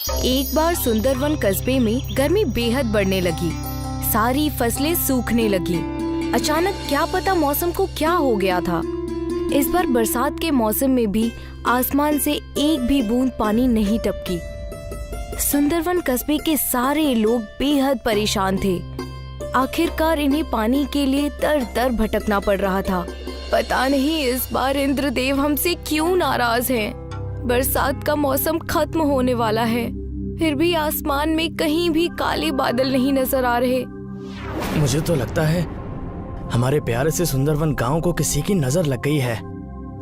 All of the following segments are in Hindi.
एक बार सुंदरवन कस्बे में गर्मी बेहद बढ़ने लगी। सारी फसलें सूखने लगी। अचानक क्या पता मौसम को क्या हो गया था। इस बार बरसात के मौसम में भी आसमान से एक भी बूंद पानी नहीं टपकी। सुंदरवन कस्बे के सारे लोग बेहद परेशान थे। आखिरकार इन्हें पानी के लिए दर दर भटकना पड़ रहा था। पता नहीं इस बार इंद्रदेव हमसे क्यों नाराज हैं। बरसात का मौसम खत्म होने वाला है, फिर भी आसमान में कहीं भी काले बादल नहीं नजर आ रहे। मुझे तो लगता है हमारे प्यारे से सुंदरवन गांव को किसी की नजर लग गई है,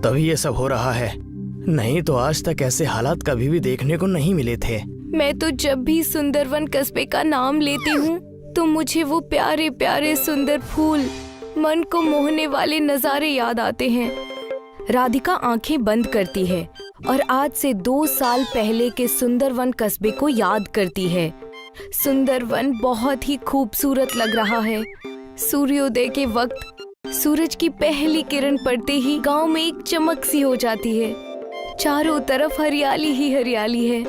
तभी ये सब हो रहा है। नहीं तो आज तक ऐसे हालात कभी भी देखने को नहीं मिले थे। मैं तो जब भी सुंदरवन कस्बे का नाम लेती हूँ तो मुझे वो प्यारे प्यारे सुंदर फूल, मन को मोहने वाले नजारे याद आते हैं। राधिका आंखें बंद करती है और आज से 2 साल पहले के सुंदरवन कस्बे को याद करती है। सुंदरवन बहुत ही खूबसूरत लग रहा है। सूर्योदय के वक्त सूरज की पहली किरण पड़ते ही गांव में एक चमक सी हो जाती है। चारों तरफ हरियाली ही हरियाली है।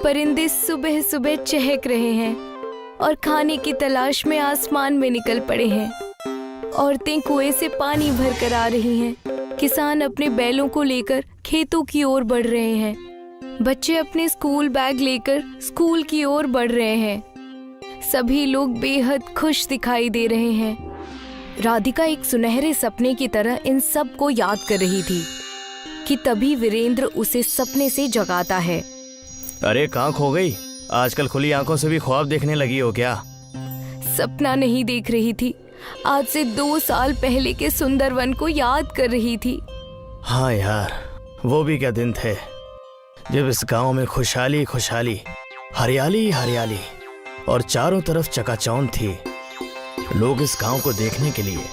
परिंदे सुबह सुबह चहक रहे हैं और खाने की तलाश में आसमान में निकल पड़े हैं। औरतें कुएं से पानी भर कर आ रही हैं। किसान अपने बैलों को लेकर खेतों की ओर बढ़ रहे हैं। बच्चे अपने स्कूल बैग लेकर स्कूल की ओर बढ़ रहे हैं। सभी लोग बेहद खुश दिखाई दे रहे हैं। राधिका एक सुनहरे सपने की तरह इन सब को याद कर रही थी कि तभी वीरेंद्र उसे सपने से जगाता है। अरे कहाँ खो गई? आजकल खुली आंखों से भी ख्वाब देखने लगी हो क्या? सपना नहीं देख रही थी, आज से 2 साल पहले के सुंदरवन को याद कर रही थी। हाँ यार, वो भी क्या दिन थे जब इस गांव में खुशहाली खुशहाली, हरियाली हरियाली और चारों तरफ चकाचौंध थी। लोग इस गांव को देखने के लिए,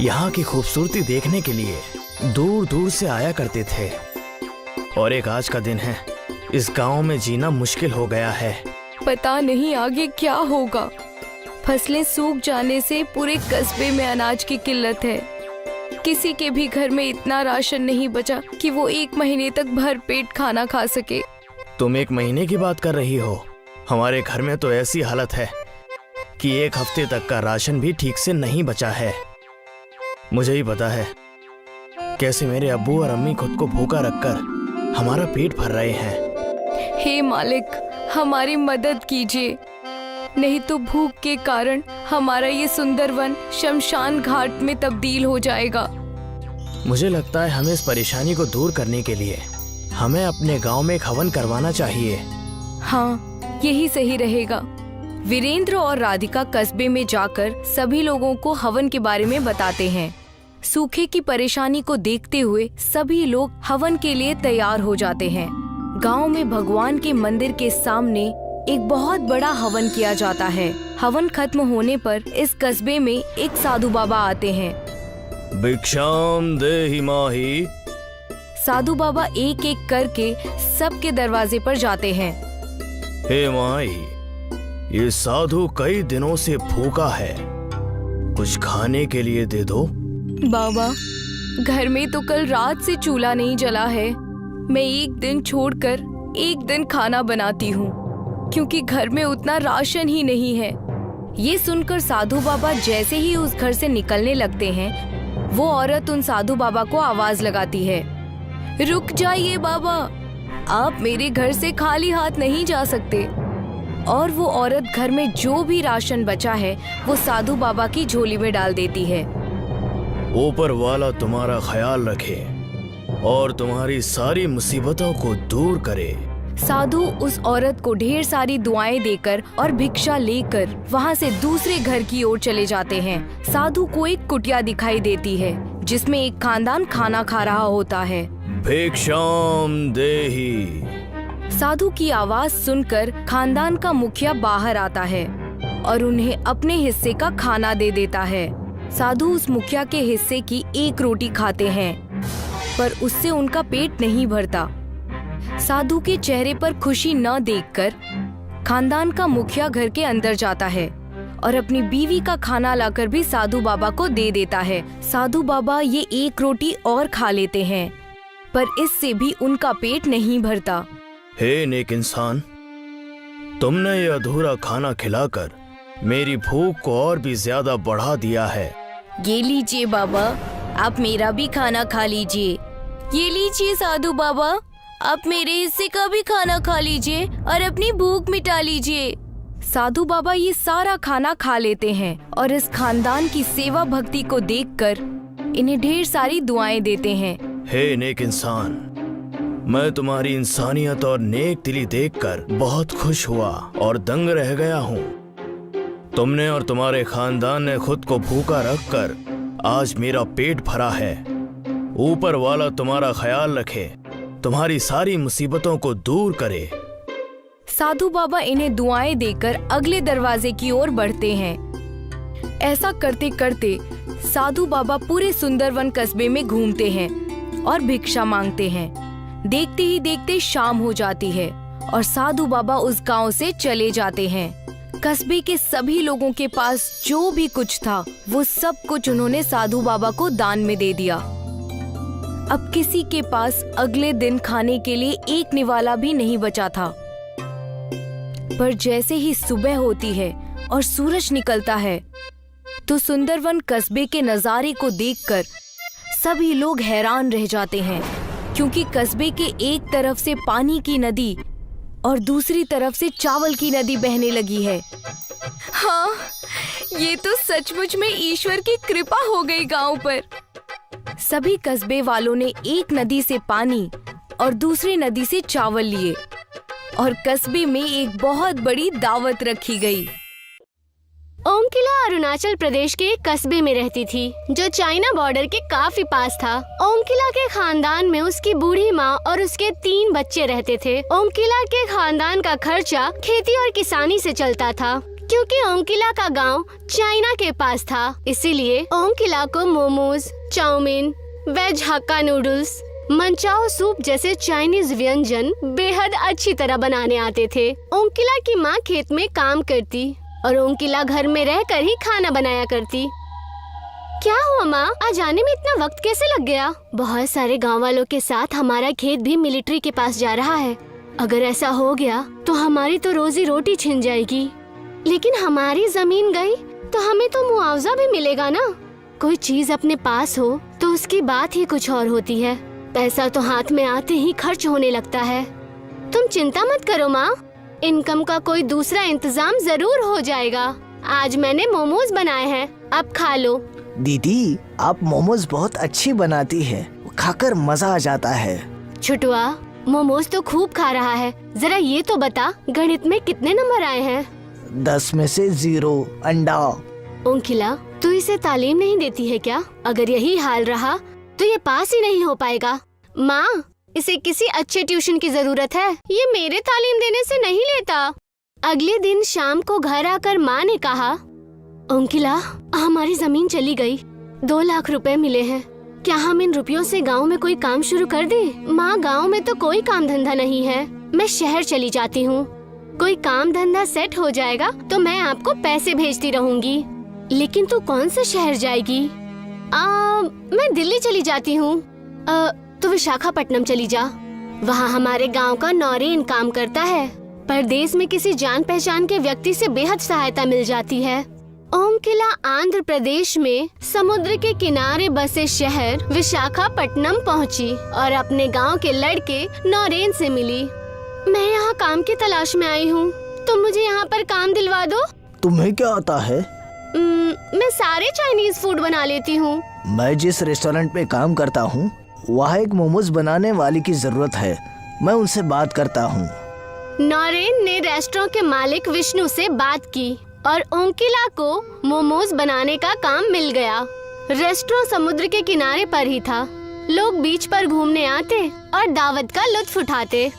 यहाँ की खूबसूरती देखने के लिए दूर दूर से आया करते थे। और एक आज का दिन है, इस गांव में जीना मुश्किल हो गया है। पता नहीं आगे क्या होगा। फसलें सूख जाने से पूरे कस्बे में अनाज की किल्लत है। किसी के भी घर में इतना राशन नहीं बचा कि वो 1 महीने तक भर पेट खाना खा सके। तुम 1 महीने की बात कर रही हो? हमारे घर में तो ऐसी हालत है कि 1 हफ्ते तक का राशन भी ठीक से नहीं बचा है। मुझे ही पता है कैसे मेरे अब्बू और अम्मी खुद को भूखा रखकर हमारा पेट भर रहे हैं। हे मालिक, हमारी मदद कीजिए, नहीं तो भूख के कारण हमारा ये सुंदरवन शमशान घाट में तब्दील हो जाएगा। मुझे लगता है हमें इस परेशानी को दूर करने के लिए हमें अपने गांव में एक हवन करवाना चाहिए। हाँ, यही सही रहेगा। वीरेंद्र और राधिका कस्बे में जाकर सभी लोगों को हवन के बारे में बताते हैं। सूखे की परेशानी को देखते हुए सभी लोग हवन के लिए तैयार हो जाते हैं। गांव में भगवान के मंदिर के सामने एक बहुत बड़ा हवन किया जाता है। हवन खत्म होने पर इस कस्बे में एक साधु बाबा आते हैं। भिक्षाम देहि माहि। साधु बाबा एक एक करके सबके दरवाजे पर जाते हैं। हे माई, ये साधु कई दिनों से भूखा है, कुछ खाने के लिए दे दो। बाबा, घर में तो कल रात से चूल्हा नहीं जला है। मैं एक दिन छोड़कर एक दिन खाना बनाती हूँ क्योंकि घर में उतना राशन ही नहीं है। ये सुनकर साधु बाबा जैसे ही उस घर से निकलने लगते हैं, वो औरत उन साधु बाबा को आवाज लगाती है, रुक जाइए बाबा, आप मेरे घर से खाली हाथ नहीं जा सकते। और वो औरत घर में जो भी राशन बचा है वो साधु बाबा की झोली में डाल देती है। ऊपर वाला तुम्हारा ख्याल रखे और तुम्हारी सारी मुसीबतों को दूर करे। साधु उस औरत को ढेर सारी दुआएं देकर और भिक्षा लेकर वहाँ से दूसरे घर की ओर चले जाते हैं। साधु को एक कुटिया दिखाई देती है जिसमें एक खानदान खाना खा रहा होता है। भिक्षाम देहि। साधु की आवाज सुनकर खानदान का मुखिया बाहर आता है और उन्हें अपने हिस्से का खाना दे देता है। साधु उस मुखिया के हिस्से की 1 रोटी खाते हैं, पर उससे उनका पेट नहीं भरता। साधु के चेहरे पर खुशी न देखकर खानदान का मुखिया घर के अंदर जाता है और अपनी बीवी का खाना लाकर भी साधु बाबा को दे देता है। साधु बाबा ये 1 रोटी और खा लेते हैं, पर इससे भी उनका पेट नहीं भरता। हे नेक इंसान, तुमने ये अधूरा खाना खिलाकर मेरी भूख को और भी ज्यादा बढ़ा दिया है। ये लीजिए बाबा, आप मेरा भी खाना खा लीजिए। ये लीजिए साधु बाबा, आप मेरे हिस्से का भी खाना खा लीजिए और अपनी भूख मिटा लीजिए। साधु बाबा ये सारा खाना खा लेते हैं और इस खानदान की सेवा भक्ति को देखकर इन्हें ढेर सारी दुआएं देते हैं। हे नेक इंसान, मैं तुम्हारी इंसानियत और नेक दिली देखकर बहुत खुश हुआ और दंग रह गया हूँ। तुमने और तुम्हारे खानदान ने खुद को भूखा रखकर आज मेरा पेट भरा है। ऊपर वाला तुम्हारा ख्याल रखे, तुम्हारी सारी मुसीबतों को दूर करे। साधु बाबा इन्हें दुआएं देकर अगले दरवाजे की ओर बढ़ते हैं। ऐसा करते करते साधु बाबा पूरे सुंदरवन कस्बे में घूमते हैं और भिक्षा मांगते हैं। देखते ही देखते शाम हो जाती है और साधु बाबा उस गांव से चले जाते हैं। कस्बे के सभी लोगों के पास जो भी कुछ था वो सब कुछ उन्होंने साधु बाबा को दान में दे दिया। अब किसी के पास अगले दिन खाने के लिए एक निवाला भी नहीं बचा था। पर जैसे ही सुबह होती है और सूरज निकलता है तो सुंदरवन कस्बे के नजारे को देखकर सभी लोग हैरान रह जाते हैं, क्योंकि कस्बे के एक तरफ से पानी की नदी और दूसरी तरफ से चावल की नदी बहने लगी है। हाँ, ये तो सचमुच में ईश्वर की कृपा हो गई गांव पर। सभी कस्बे वालों ने एक नदी से पानी और दूसरी नदी से चावल लिए और कस्बे में एक बहुत बड़ी दावत रखी गई। ओमकिला अरुणाचल प्रदेश के एक कस्बे में रहती थी जो चाइना बॉर्डर के काफी पास था। ओमकिला के खानदान में उसकी बूढ़ी माँ और उसके 3 बच्चे रहते थे। ओमकिला के खानदान का खर्चा खेती और किसानी से चलता था। क्योंकि ओमकिला का गांव चाइना के पास था, इसीलिए ओमकिला को momos, chowmein, veg hakka noodles, manchow soup जैसे चाइनीज व्यंजन बेहद अच्छी तरह बनाने आते थे। ओमकिला की माँ खेत में काम करती और ओमकिला घर में रहकर ही खाना बनाया करती। क्या हुआ माँ, आज आने में इतना वक्त कैसे लग गया? बहुत सारे गांव वालों के साथ हमारा खेत भी मिलिट्री के पास जा रहा है। अगर ऐसा हो गया तो हमारी तो रोजी रोटी छिन जाएगी। लेकिन हमारी जमीन गई तो हमें तो मुआवजा भी मिलेगा ना। कोई चीज अपने पास हो तो उसकी बात ही कुछ और होती है। पैसा तो हाथ में आते ही खर्च होने लगता है। तुम चिंता मत करो माँ, इनकम का कोई दूसरा इंतजाम जरूर हो जाएगा। आज मैंने मोमोज बनाए हैं, अब खा लो। दीदी, आप मोमोज बहुत अच्छी बनाती है, खाकर मजा आ जाता है। छुटुआ, मोमोज तो खूब खा रहा है। जरा ये तो बता, गणित में कितने नंबर आए हैं? 10 में से 0 अंडा। ओमकिला, तू इसे तालीम नहीं देती है क्या? अगर यही हाल रहा तो ये पास ही नहीं हो पाएगा। माँ, इसे किसी अच्छे ट्यूशन की जरूरत है, ये मेरे तालीम देने से नहीं लेता। अगले दिन शाम को घर आकर माँ ने कहा, ओमकिला, हमारी जमीन चली गई, 2 लाख रुपए मिले हैं। क्या हम इन रुपयों से गांव में कोई काम शुरू कर दें? माँ, गांव में तो कोई काम धंधा नहीं है, मैं शहर चली जाती हूँ। कोई काम धंधा सेट हो जाएगा तो मैं आपको पैसे भेजती रहूंगी। लेकिन तू कौन से शहर जाएगी? मैं दिल्ली चली जाती हूँ। तो विशाखापट्टनम चली जा, वहाँ हमारे गांव का नौरेन काम करता है। परदेश में किसी जान पहचान के व्यक्ति से बेहद सहायता मिल जाती है। ओमकिला आंध्र प्रदेश में समुद्र के किनारे बसे शहर विशाखापट्टनम पहुँची और अपने गांव के लड़के नौरेन से मिली। मैं यहाँ काम की तलाश में आई हूँ, तुम मुझे यहाँ पर काम दिलवा दो। तुम्हें क्या आता है? मैं सारे चाइनीज फूड बना लेती हूँ। मैं जिस रेस्टोरेंट में काम करता हूँ वहाँ एक मोमोज बनाने वाली की जरूरत है, मैं उनसे बात करता हूँ। नौरेन ने रेस्टोरेंट के मालिक विष्णु से बात की और ओमकिला को मोमोज बनाने का काम मिल गया। रेस्टोरेंट समुद्र के किनारे पर ही था। लोग बीच पर घूमने आते और दावत का लुत्फ उठाते।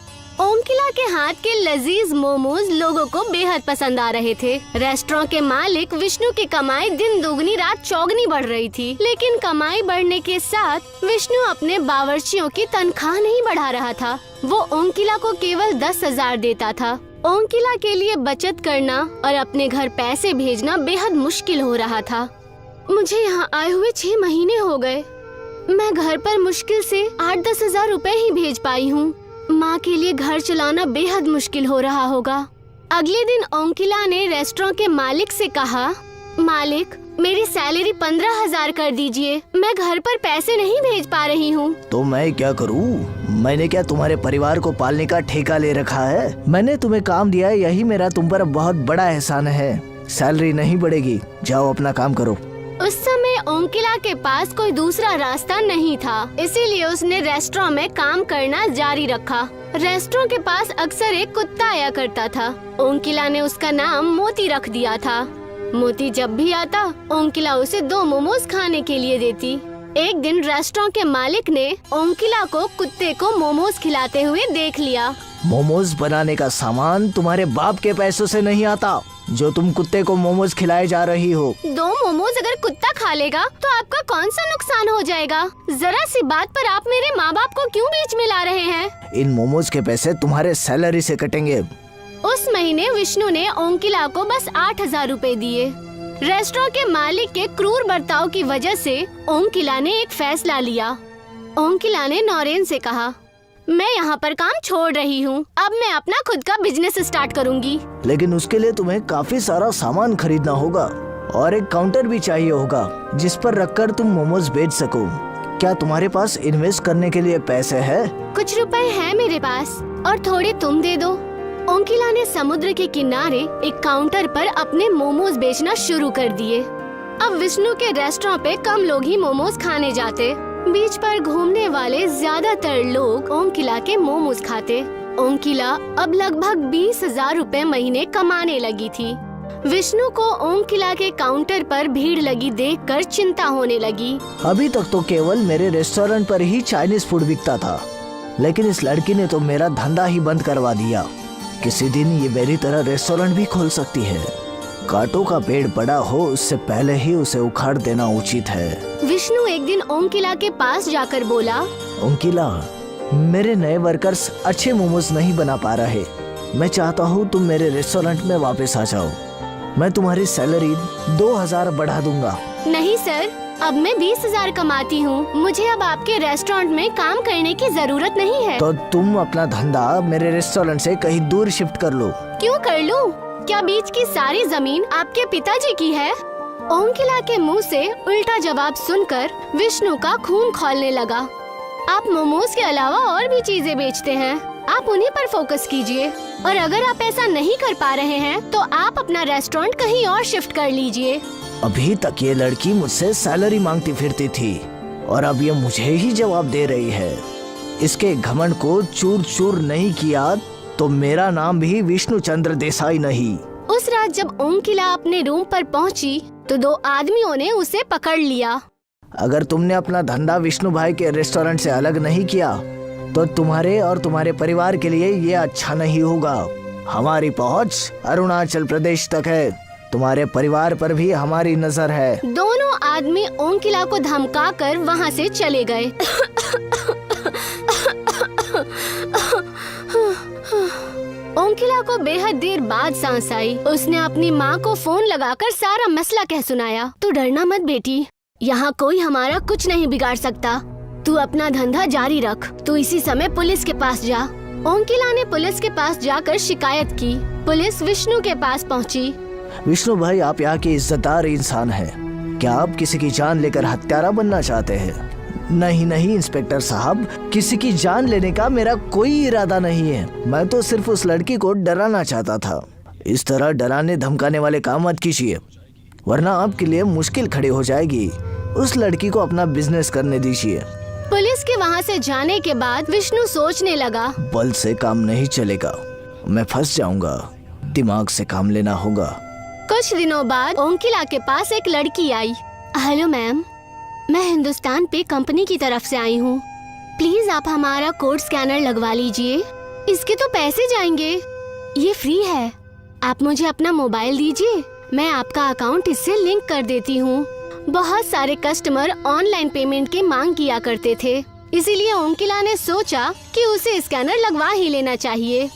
ओमकिला के हाथ के लजीज मोमोज लोगों को बेहद पसंद आ रहे थे। रेस्टोरेंट के मालिक विष्णु की कमाई दिन दोगुनी रात चौगुनी बढ़ रही थी। लेकिन कमाई बढ़ने के साथ विष्णु अपने बावर्चियों की तनख्वाह नहीं बढ़ा रहा था। वो ओमकिला को केवल 10,000 देता था। ओमकिला के लिए बचत करना और अपने घर पैसे भेजना बेहद मुश्किल हो रहा था। मुझे यहाँ आए हुए 6 महीने हो गए। मैं घर पर मुश्किल से 8-10 हजार रुपए ही भेज पाई हूँ। माँ के लिए घर चलाना बेहद मुश्किल हो रहा होगा। अगले दिन ओंकिला ने रेस्टोरेंट के मालिक से कहा, मालिक मेरी सैलरी 15,000 कर दीजिए, मैं घर पर पैसे नहीं भेज पा रही हूँ। तो मैं क्या करूँ? मैंने क्या तुम्हारे परिवार को पालने का ठेका ले रखा है? मैंने तुम्हें काम दिया है, यही मेरा तुम पर बहुत बड़ा एहसान है। सैलरी नहीं बढ़ेगी, जाओ अपना काम करो। उस समय ओंकिला के पास कोई दूसरा रास्ता नहीं था, इसीलिए उसने रेस्टोरेंट में काम करना जारी रखा। रेस्टोरेंट के पास अक्सर एक कुत्ता आया करता था। ओंकिला ने उसका नाम मोती रख दिया था। मोती जब भी आता, ओंकिला उसे 2 मोमोज खाने के लिए देती। एक दिन रेस्टोरेंट के मालिक ने ओंकिला को कुत्ते को मोमोज खिलाते हुए देख लिया। मोमोज बनाने का सामान तुम्हारे बाप के पैसों से नहीं आता, जो तुम कुत्ते को मोमोज खिलाए जा रही हो। 2 मोमोज अगर कुत्ता खा लेगा तो आपका कौन सा नुकसान हो जाएगा? जरा सी बात पर आप मेरे माँ बाप को क्यों बीच में ला रहे हैं? इन मोमोज के पैसे तुम्हारे सैलरी से कटेंगे। उस महीने विष्णु ने ओंकिला को बस 8,000 रुपए दिए। रेस्टोरेंट के मालिक के क्रूर बर्ताव की वजह से ओंकिला ने एक फैसला लिया। ओंकिला ने नौरेन से कहा, मैं यहाँ पर काम छोड़ रही हूँ, अब मैं अपना खुद का बिजनेस स्टार्ट करूँगी। लेकिन उसके लिए तुम्हें काफी सारा सामान खरीदना होगा और एक काउंटर भी चाहिए होगा जिस पर रखकर तुम मोमोज बेच सको। क्या तुम्हारे पास इन्वेस्ट करने के लिए पैसे है? कुछ रुपए हैं मेरे पास और थोड़े तुम दे दो। ओंकिला ने समुद्र के किनारे एक काउंटर पर अपने मोमोज बेचना शुरू कर दिए। अब विष्णु के रेस्टोरेंट पे कम लोग ही मोमोज खाने जाते। बीच पर घूमने वाले ज्यादातर लोग ओंकिला के मोमोज खाते। ओंकिला अब लगभग 20,000 रुपए महीने कमाने लगी थी। विष्णु को ओंकिला के काउंटर पर भीड़ लगी देखकर चिंता होने लगी। अभी तक तो केवल मेरे रेस्टोरेंट पर ही चाइनीज फूड बिकता था, लेकिन इस लड़की ने तो मेरा धंधा ही बंद करवा दिया। किसी दिन ये मेरी तरह रेस्टोरेंट भी खोल सकती है। कांटों का पेड़ बड़ा हो उससे पहले ही उसे उखाड़ देना उचित है। विष्णु एक दिन ओंकिला के पास जाकर बोला, ओंकिला, मेरे नए वर्कर्स अच्छे मोमोज नहीं बना पा रहे। मैं चाहता हूँ तुम मेरे रेस्टोरेंट में वापस आ जाओ। मैं तुम्हारी सैलरी 2,000 बढ़ा दूंगा। नहीं सर, अब मैं 20,000 कमाती हूँ। मुझे अब आपके रेस्टोरेंट में काम करने की जरूरत नहीं है। तो तुम अपना धंधा मेरे रेस्टोरेंट से कहीं दूर शिफ्ट कर लो। क्यों कर लूँ? क्या बीच की सारी जमीन आपके पिताजी की है? ओंकिला के मुंह से उल्टा जवाब सुनकर विष्णु का खून खौलने लगा। आप मोमोज के अलावा और भी चीजें बेचते हैं, आप उन्हीं पर फोकस कीजिए। और अगर आप ऐसा नहीं कर पा रहे हैं तो आप अपना रेस्टोरेंट कहीं और शिफ्ट कर लीजिए। अभी तक ये लड़की मुझसे सैलरी मांगती फिरती थी और अब ये मुझे ही जवाब दे रही है। इसके घमंड को चूर चूर नहीं किया तो मेरा नाम भी विष्णु चंद्र देसाई नहीं। उस रात जब ओंकिला अपने रूम पर पहुंची तो 2 आदमियों ने उसे पकड़ लिया। अगर तुमने अपना धंधा विष्णु भाई के रेस्टोरेंट से अलग नहीं किया तो तुम्हारे और तुम्हारे परिवार के लिए ये अच्छा नहीं होगा। हमारी पहुंच अरुणाचल प्रदेश तक है, तुम्हारे परिवार पर भी हमारी नजर है। दोनों आदमी ओंकिला को धमकाकर वहाँ से चले गए। ओंकिला को बेहद देर बाद सांस आई। उसने अपनी माँ को फोन लगाकर सारा मसला कह सुनाया। तू डरना मत बेटी, यहाँ कोई हमारा कुछ नहीं बिगाड़ सकता। तू अपना धंधा जारी रख। तू इसी समय पुलिस के पास जा। ओंकिला ने पुलिस के पास जाकर शिकायत की। पुलिस विष्णु के पास पहुँची। विष्णु भाई, आप यहाँ के इज्जतदार इंसान हैं। क्या आप किसी की जान लेकर हत्यारा बनना चाहते हैं? नहीं नहीं इंस्पेक्टर साहब, किसी की जान लेने का मेरा कोई इरादा नहीं है। मैं तो सिर्फ उस लड़की को डराना चाहता था। इस तरह डराने धमकाने वाले काम मत कीजिए, वरना आपके लिए मुश्किल खड़ी हो जाएगी। उस लड़की को अपना बिजनेस करने दीजिए। पुलिस के वहाँ से जाने के बाद विष्णु सोचने लगा, बल से काम नहीं चलेगा, मैं फंस जाऊंगा। दिमाग से काम लेना होगा। कुछ दिनों बाद ओंकिला के पास एक लड़की आई। हेलो मैम, मैं हिंदुस्तान पे कंपनी की तरफ से आई हूँ। प्लीज आप हमारा कोड स्कैनर लगवा लीजिए। इसके तो पैसे जाएंगे, ये फ्री है। आप मुझे अपना मोबाइल दीजिए, मैं आपका अकाउंट इससे लिंक कर देती हूँ। बहुत सारे कस्टमर ऑनलाइन पेमेंट की मांग किया करते थे, इसीलिए ओंकिला ने सोचा कि उसे स्कैनर लगवा ही लेना चाहिए।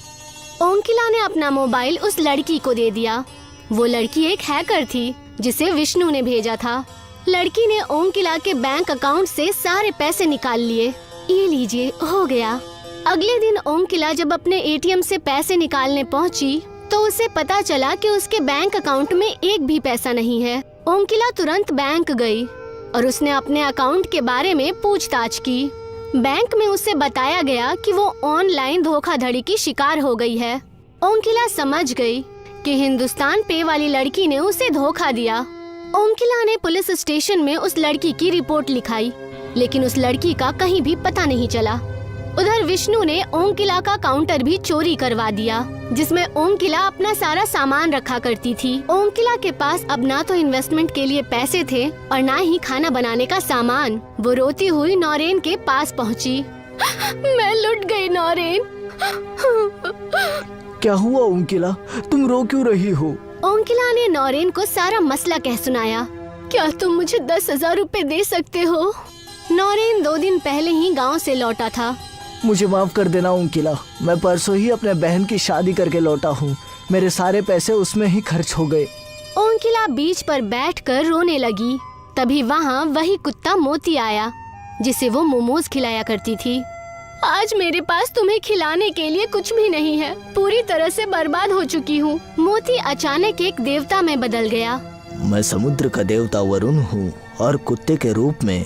ओंकिला ने अपना मोबाइल उस लड़की को दे दिया। वो लड़की एक हैकर थी जिसे विष्णु ने भेजा था। लड़की ने ओंकिला के बैंक अकाउंट से सारे पैसे निकाल लिए। ये लीजिए, हो गया। अगले दिन ओंकिला जब अपने एटीएम से पैसे निकालने पहुंची तो उसे पता चला कि उसके बैंक अकाउंट में एक भी पैसा नहीं है। ओंकिला तुरंत बैंक गई और उसने अपने अकाउंट के बारे में पूछताछ की। बैंक में उसे बताया गया कि वो ऑनलाइन धोखाधड़ी की शिकार हो गई है। ओंकिला समझ गई कि हिंदुस्तान पे वाली लड़की ने उसे धोखा दिया। ओंकिला ने पुलिस स्टेशन में उस लड़की की रिपोर्ट लिखाई, लेकिन उस लड़की का कहीं भी पता नहीं चला। उधर विष्णु ने ओंकिला का काउंटर भी चोरी करवा दिया, जिसमें ओंकिला अपना सारा सामान रखा करती थी। ओंकिला के पास अब ना तो इन्वेस्टमेंट के लिए पैसे थे और ना ही खाना बनाने का सामान। वो रोती हुई नौरेन के पास पहुंची। मैं लुट गई नौरेन। क्या हुआ ओंकिला, तुम रो क्यों रही हो? ओंकिला ने नौरेन को सारा मसला कह सुनाया। क्या तुम मुझे 10,000 रुपए दे सकते हो? नौरेन 2 दिन पहले ही गांव से लौटा था। मुझे माफ कर देना ओंकिला, मैं परसों ही अपने बहन की शादी करके लौटा हूँ। मेरे सारे पैसे उसमें ही खर्च हो गए। ओंकिला बीच पर बैठकर रोने लगी। तभी वहाँ वही कुत्ता मोती आया, जिसे वो मोमोज खिलाया करती थी। आज मेरे पास तुम्हें खिलाने के लिए कुछ भी नहीं है, पूरी तरह से बर्बाद हो चुकी हूँ। मोती अचानक एक देवता में बदल गया। मैं समुद्र का देवता वरुण हूँ और कुत्ते के रूप में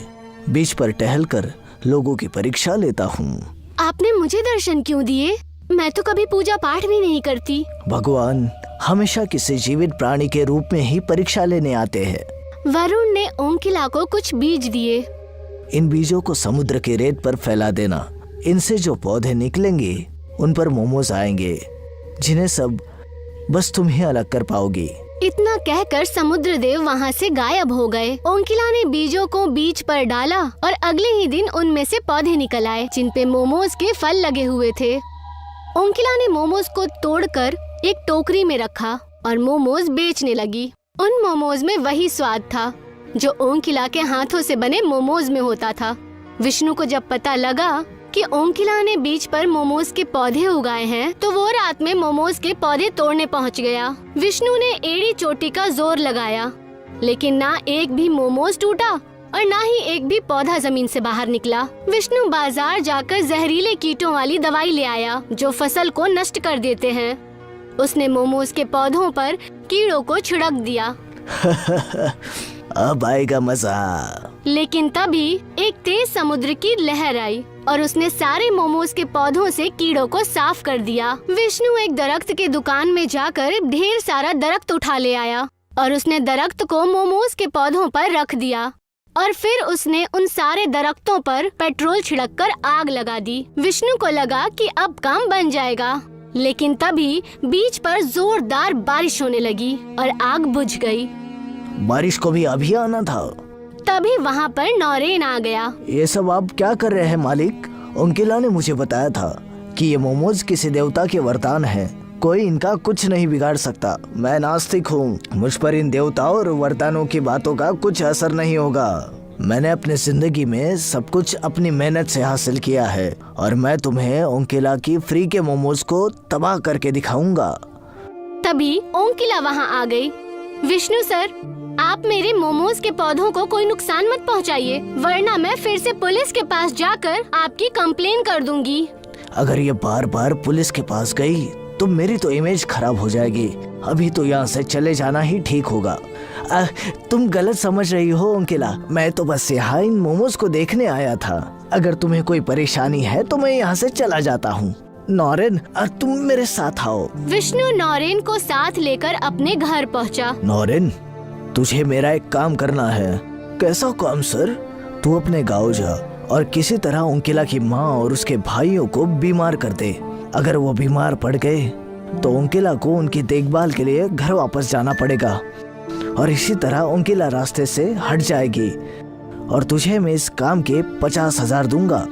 बीच पर टहलकर लोगों की परीक्षा लेता हूँ। आपने मुझे दर्शन क्यों दिए? मैं तो कभी पूजा पाठ भी नहीं करती। भगवान हमेशा किसी जीवित प्राणी के रूप में ही परीक्षा लेने आते हैं। वरुण ने ओंकिला को कुछ बीज दिए। इन बीजों को समुद्र के रेत पर फैला देना। इनसे जो पौधे निकलेंगे उन पर मोमोज आएंगे, जिन्हें सब बस तुम ही अलग कर पाओगी। इतना कहकर समुद्र देव वहाँ से गायब हो गए। ओंकिला ने बीजों को बीज पर डाला और अगले ही दिन उनमें से पौधे निकल आए, जिन पे मोमोज के फल लगे हुए थे। ओंकिला ने मोमोज को तोड़कर एक टोकरी में रखा और मोमोज बेचने लगी। उन मोमोज में वही स्वाद था जो ओंकिला के हाथों से बने मोमोज में होता था। विष्णु को जब पता लगा कि ओंकिला ने बीच पर मोमोज के पौधे उगाए हैं, तो वो रात में मोमोज के पौधे तोड़ने पहुंच गया। विष्णु ने एड़ी चोटी का जोर लगाया, लेकिन ना एक भी मोमोज टूटा और ना ही एक भी पौधा जमीन से बाहर निकला। विष्णु बाजार जाकर जहरीले कीटों वाली दवाई ले आया, जो फसल को नष्ट कर देते हैं। उसने मोमोज के पौधों पर कीड़ों को छिड़क दिया। अब आएगा मजा। लेकिन तभी एक तेज समुद्र की लहर आई और उसने सारे मोमोज के पौधों से कीड़ों को साफ कर दिया। विष्णु एक दरख्त के दुकान में जाकर ढेर सारा दरख्त उठा ले आया और उसने दरख्त को मोमोज के पौधों पर रख दिया और फिर उसने उन सारे दरख्तों पर पेट्रोल छिड़ककर आग लगा दी। विष्णु को लगा कि अब काम बन जाएगा, लेकिन तभी बीच पर जोरदार बारिश होने लगी और आग बुझ गई। बारिश को भी अभी आना था। तभी वहाँ पर नौरेन आ गया। ये सब आप क्या कर रहे हैं मालिक? ओंकिला ने मुझे बताया था कि ये मोमोज किसी देवता के वरदान हैं। कोई इनका कुछ नहीं बिगाड़ सकता। मैं नास्तिक हूँ, मुझ पर इन देवताओं और वरदानों की बातों का कुछ असर नहीं होगा। मैंने अपने जिंदगी में सब कुछ अपनी मेहनत से हासिल किया है और मैं तुम्हें ओंकिला की फ्री के मोमोज को तबाह करके दिखाऊंगा। तभी ओंकिला वहाँ आ गई। विष्णु सर, आप मेरे मोमोज के पौधों को कोई नुकसान मत पहुँचाइए, वरना मैं फिर से पुलिस के पास जाकर आपकी कंप्लेन कर दूंगी। अगर ये बार बार पुलिस के पास गई तो मेरी तो इमेज खराब हो जाएगी। अभी तो यहाँ से चले जाना ही ठीक होगा। तुम गलत समझ रही हो ओंकिला, मैं तो बस यहाँ इन मोमोज को देखने आया था। अगर तुम्हें कोई परेशानी है तो मैं यहाँ से चला जाता हूँ। नौरेन, तुम मेरे साथ आओ। विष्णु नौरेन को साथ लेकर अपने घर पहुँचा। नौरेन, तुझे मेरा एक काम करना है। कैसा काम सर? तू अपने गाँव जा और किसी तरह ओंकिला की माँ और उसके भाइयों को बीमार कर दे। अगर वो बीमार पड़ गए तो ओंकिला को उनकी देखभाल के लिए घर वापस जाना पड़ेगा और इसी तरह ओंकिला रास्ते से हट जाएगी और तुझे मैं इस काम के 50,000 दूंगा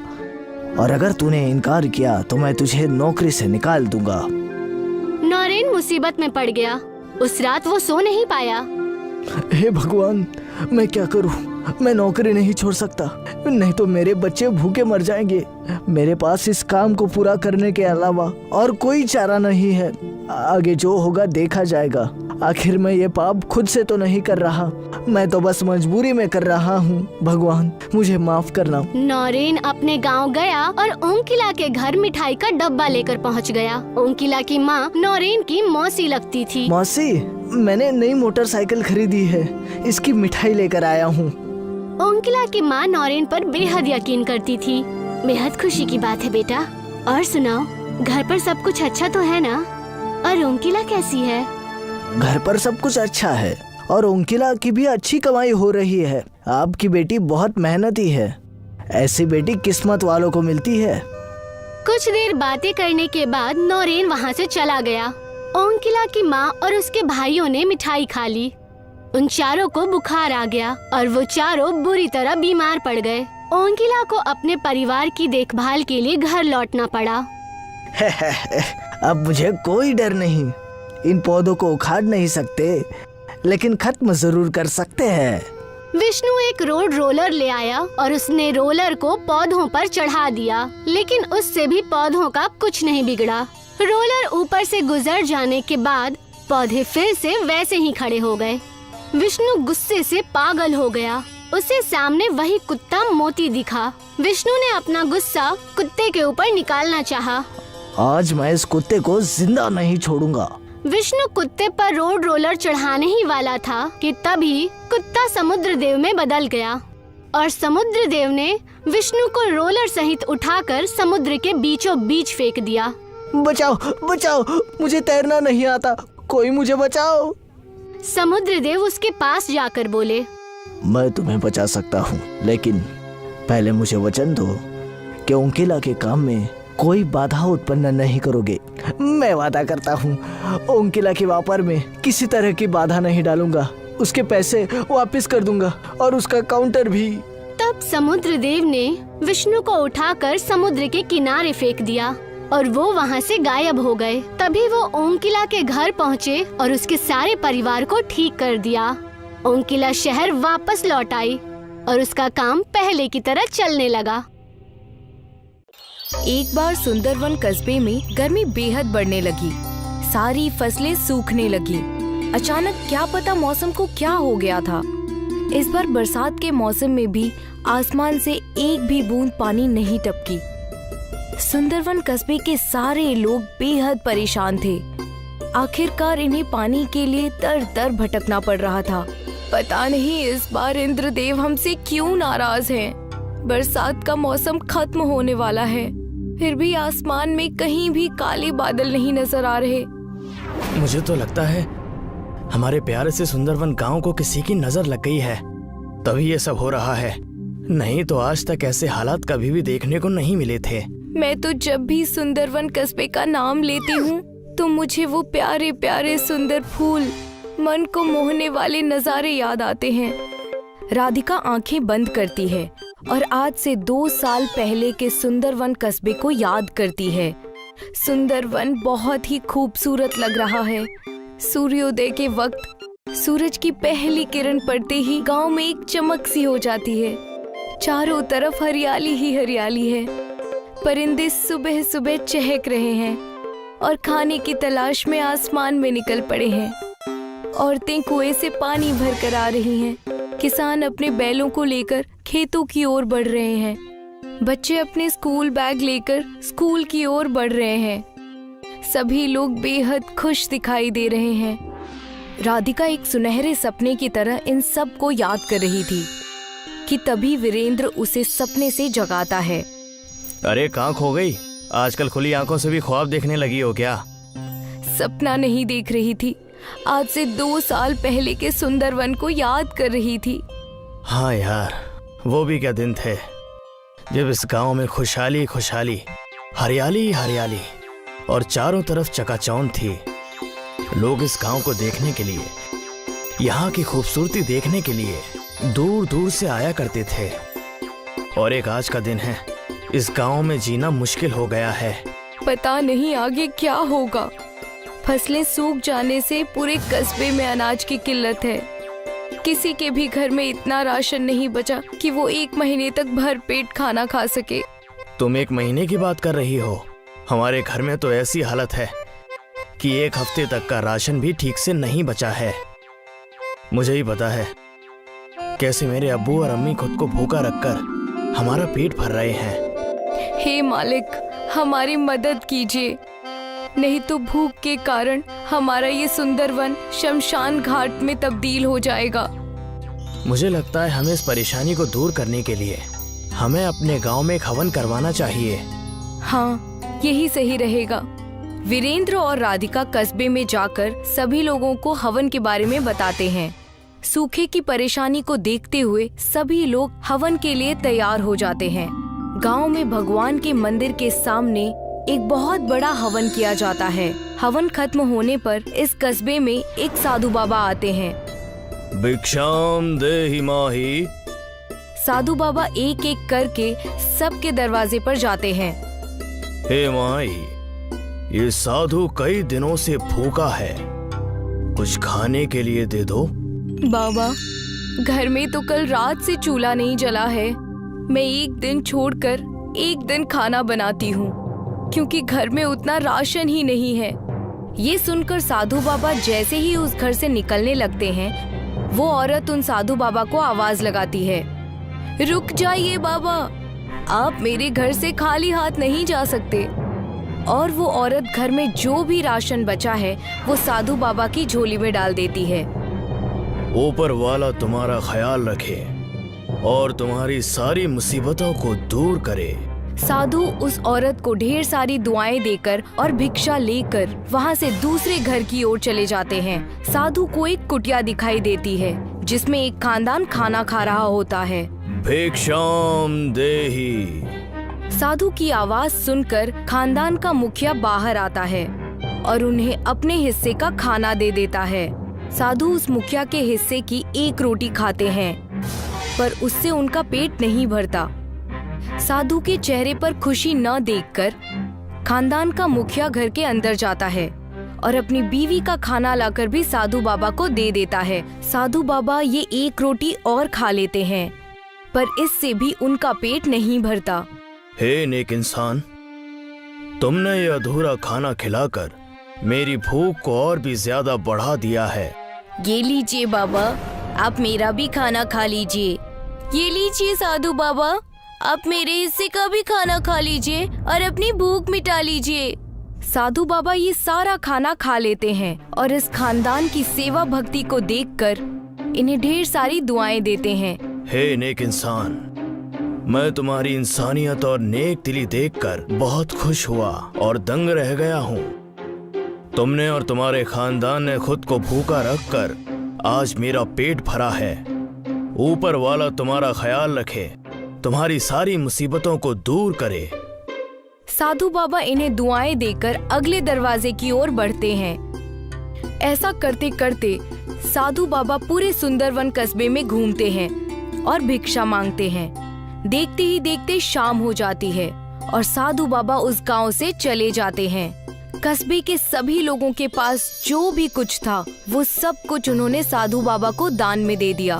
और अगर तूने इनकार किया तो मैं तुझे नौकरी से निकाल दूंगा। नौरेन मुसीबत में पड़ गया। उस रात वो सो नहीं पाया। हे भगवान, मैं क्या करूं? मैं नौकरी नहीं छोड़ सकता, नहीं तो मेरे बच्चे भूखे मर जाएंगे। मेरे पास इस काम को पूरा करने के अलावा और कोई चारा नहीं है। आगे जो होगा देखा जाएगा। आखिर मैं ये पाप खुद से तो नहीं कर रहा। मैं तो बस मजबूरी में कर रहा हूँ। भगवान मुझे माफ करना। नौरेन अपने गांव गया और ओंकिला के घर मिठाई का डब्बा लेकर पहुंच गया। ओंकिला की माँ नौरेन की मौसी लगती थी। मौसी, मैंने नई मोटरसाइकिल खरीदी है, इसकी मिठाई लेकर आया हूँ। ओंकिला की माँ नौरेन पर बेहद यकीन करती थी। बेहद खुशी की बात है बेटा। और सुनाओ, घर पर सब कुछ अच्छा तो है ना? और ओंकिला कैसी है? घर पर सब कुछ अच्छा है और ओंकिला की भी अच्छी कमाई हो रही है। आपकी बेटी बहुत मेहनती है। ऐसी बेटी किस्मत वालों को मिलती है। कुछ देर बातें करने के बाद नौरेन वहाँ से चला गया। ओंकिला की माँ और उसके भाइयों ने मिठाई खा ली। उन चारों को बुखार आ गया और वो चारों बुरी तरह बीमार पड़ गए। ओंकिला को अपने परिवार की देखभाल के लिए घर लौटना पड़ा। अब मुझे कोई डर नहीं। इन पौधों को उखाड़ नहीं सकते, लेकिन खत्म जरूर कर सकते हैं। विष्णु एक रोड रोलर ले आया और उसने रोलर को पौधों पर चढ़ा दिया, लेकिन उससे भी पौधों का कुछ नहीं बिगड़ा। रोलर ऊपर से गुजर जाने के बाद पौधे फिर से वैसे ही खड़े हो गए। विष्णु गुस्से से पागल हो गया। उसे सामने वही कुत्ता मोती दिखा। विष्णु ने अपना गुस्सा कुत्ते के ऊपर निकालना चाहा। आज मैं इस कुत्ते को जिंदा नहीं छोड़ूंगा। विष्णु कुत्ते पर रोड रोलर चढ़ाने ही वाला था कि तभी कुत्ता समुद्र देव में बदल गया और समुद्र देव ने विष्णु को रोलर सहित उठाकर समुद्र के बीचों बीच फेंक दिया। बचाओ बचाओ, मुझे तैरना नहीं आता, कोई मुझे बचाओ। समुद्र देव उसके पास जाकर बोले, मैं तुम्हें बचा सकता हूँ, लेकिन पहले मुझे वचन दो कि ओंकिला के काम में कोई बाधा उत्पन्न नहीं करोगे। मैं वादा करता हूँ, ओंकिला के व्यापार में किसी तरह की बाधा नहीं डालूंगा। उसके पैसे वापस कर दूंगा और उसका काउंटर भी। तब समुद्र देव ने विष्णु को उठाकर समुद्र के किनारे फेंक दिया और वो वहाँ से गायब हो गए। तभी वो ओंकिला के घर पहुँचे और उसके सारे परिवार को ठीक कर दिया। ओंकिला शहर वापस लौट आई और उसका काम पहले की तरह चलने लगा। एक बार सुंदरवन कस्बे में गर्मी बेहद बढ़ने लगी। सारी फसलें सूखने लगी। अचानक क्या पता मौसम को क्या हो गया था। इस बार बरसात के मौसम में भी आसमान से एक भी बूंद पानी नहीं टपकी। सुंदरवन कस्बे के सारे लोग बेहद परेशान थे। आखिरकार इन्हें पानी के लिए दर दर भटकना पड़ रहा था। पता नहीं इस बार इंद्रदेव हमसे क्यों नाराज हैं। बरसात का मौसम खत्म होने वाला है, फिर भी आसमान में कहीं भी काले बादल नहीं नजर आ रहे। मुझे तो लगता है हमारे प्यारे से सुंदरवन गांव को किसी की नजर लग गई है, तभी ये सब हो रहा है। नहीं तो आज तक ऐसे हालात कभी भी देखने को नहीं मिले थे। मैं तो जब भी सुंदरवन कस्बे का नाम लेती हूँ तो मुझे वो प्यारे प्यारे सुंदर फूल, मन को मोहने वाले नजारे याद आते हैं। राधिका आंखें बंद करती है और आज से 2 साल पहले के सुंदरवन कस्बे को याद करती है। सुंदरवन बहुत ही खूबसूरत लग रहा है। सूर्योदय के वक्त सूरज की पहली किरण पड़ते ही गांव में एक चमक सी हो जाती है। चारों तरफ हरियाली ही हरियाली है। परिंदे सुबह सुबह चहक रहे हैं और खाने की तलाश में आसमान में निकल पड़े हैं। औरतें कुएं से पानी भर कर आ रही हैं। किसान अपने बैलों को लेकर खेतों की ओर बढ़ रहे हैं। बच्चे अपने स्कूल बैग लेकर स्कूल की ओर बढ़ रहे हैं। सभी लोग बेहद खुश दिखाई दे रहे हैं। राधिका एक सुनहरे सपने की तरह इन सब को याद कर रही थी कि तभी वीरेंद्र उसे सपने से जगाता है। अरे कहाँ खो गई? आजकल खुली आंखों से भी ख्वाब देखने लगी हो क्या? सपना नहीं देख रही थी, आज से 2 साल पहले के सुंदरवन को याद कर रही थी। हाँ यार, वो भी क्या दिन थे जब इस गांव में खुशहाली खुशहाली, हरियाली हरियाली और चारों तरफ चकाचौंध थी। लोग इस गांव को देखने के लिए, यहाँ की खूबसूरती देखने के लिए दूर दूर से आया करते थे। और एक आज का दिन है, इस गांव में जीना मुश्किल हो गया है। पता नहीं आगे क्या होगा। फसलें सूख जाने से पूरे कस्बे में अनाज की किल्लत है। किसी के भी घर में इतना राशन नहीं बचा कि वो 1 महीने तक भर पेट खाना खा सके। तुम 1 महीने की बात कर रही हो? हमारे घर में तो ऐसी हालत है कि 1 हफ्ते तक का राशन भी ठीक से नहीं बचा है। मुझे ही पता है कैसे मेरे अब्बू और अम्मी खुद को भूखा रखकर हमारा पेट भर रहे हैं। हे मालिक, हमारी मदद कीजिए, नहीं तो भूख के कारण हमारा ये सुंदर वन शमशान घाट में तब्दील हो जाएगा। मुझे लगता है हमें इस परेशानी को दूर करने के लिए हमें अपने गांव में एक हवन करवाना चाहिए। हाँ, यही सही रहेगा। वीरेंद्र और राधिका कस्बे में जाकर सभी लोगों को हवन के बारे में बताते हैं। सूखे की परेशानी को देखते हुए सभी लोग हवन के लिए तैयार हो जाते हैं। गांव में भगवान के मंदिर के सामने एक बहुत बड़ा हवन किया जाता है। हवन खत्म होने पर इस कस्बे में एक साधु बाबा आते हैं। भिक्षाम देहि माहि। साधु बाबा एक एक करके सबके दरवाजे पर जाते हैं। हे माई, ये साधु कई दिनों से भूखा है, कुछ खाने के लिए दे दो। बाबा, घर में तो कल रात से चूल्हा नहीं जला है। मैं एक दिन छोड़कर एक दिन खाना बनाती हूँ, क्योंकि घर में उतना राशन ही नहीं है। ये सुनकर साधु बाबा जैसे ही उस घर से निकलने लगते हैं, वो औरत उन साधु बाबा को आवाज लगाती है, रुक जाइए बाबा, आप मेरे घर से खाली हाथ नहीं जा सकते। और वो औरत घर में जो भी राशन बचा है वो साधु बाबा की झोली में डाल देती है। ऊपर वाला तुम्हारा ख्याल रखे और तुम्हारी सारी मुसीबतों को दूर करे। साधु उस औरत को ढेर सारी दुआएं देकर और भिक्षा लेकर वहाँ से दूसरे घर की ओर चले जाते हैं। साधु को एक कुटिया दिखाई देती है जिसमें एक खानदान खाना खा रहा होता है। भिक्षाम देहि। साधु की आवाज सुनकर खानदान का मुखिया बाहर आता है और उन्हें अपने हिस्से का खाना दे देता है। साधु उस मुखिया के हिस्से की एक रोटी खाते हैं, पर उससे उनका पेट नहीं भरता। साधु के चेहरे पर खुशी न देखकर खानदान का मुखिया घर के अंदर जाता है और अपनी बीवी का खाना लाकर भी साधु बाबा को दे देता है। साधु बाबा ये एक रोटी और खा लेते हैं, पर इससे भी उनका पेट नहीं भरता। हे नेक इंसान, तुमने ये अधूरा खाना खिलाकर मेरी भूख को और भी ज्यादा बढ़ा दिया है। ये लीजिए बाबा, आप मेरा भी खाना खा लीजिए। ये लीजिए साधु बाबा, आप मेरे हिस्से का भी खाना खा लीजिए और अपनी भूख मिटा लीजिए। साधु बाबा ये सारा खाना खा लेते हैं और इस खानदान की सेवा भक्ति को देखकर इन्हें ढेर सारी दुआएं देते हैं। हे नेक इंसान, मैं तुम्हारी इंसानियत और नेक दिली देखकर बहुत खुश हुआ और दंग रह गया हूँ। तुमने और तुम्हारे खानदान ने खुद को भूखा रखकर आज मेरा पेट भरा है। ऊपर वाला तुम्हारा ख्याल रखे, तुम्हारी सारी मुसीबतों को दूर करे। साधु बाबा इन्हें दुआएं देकर अगले दरवाजे की ओर बढ़ते हैं। ऐसा करते करते साधु बाबा पूरे सुंदरवन कस्बे में घूमते हैं और भिक्षा मांगते हैं। देखते ही देखते शाम हो जाती है और साधु बाबा उस गांव से चले जाते हैं। कस्बे के सभी लोगों के पास जो भी कुछ था वो सब कुछ उन्होंने साधु बाबा को दान में दे दिया।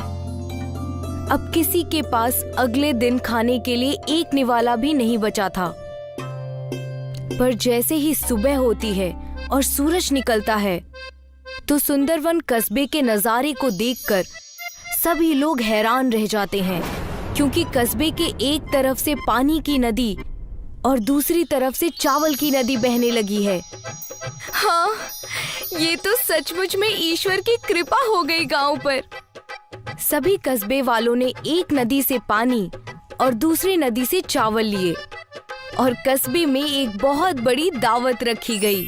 अब किसी के पास अगले दिन खाने के लिए एक निवाला भी नहीं बचा था। पर जैसे ही सुबह होती है और सूरज निकलता है तो सुंदरवन कस्बे के नजारे को देखकर सभी लोग हैरान रह जाते हैं, क्योंकि कस्बे के एक तरफ से पानी की नदी और दूसरी तरफ से चावल की नदी बहने लगी है। हाँ, ये तो सचमुच में ईश्वर की कृपा हो गई गांव पर। सभी कस्बे वालों ने एक नदी से पानी और दूसरी नदी से चावल लिए और कस्बे में एक बहुत बड़ी दावत रखी गई।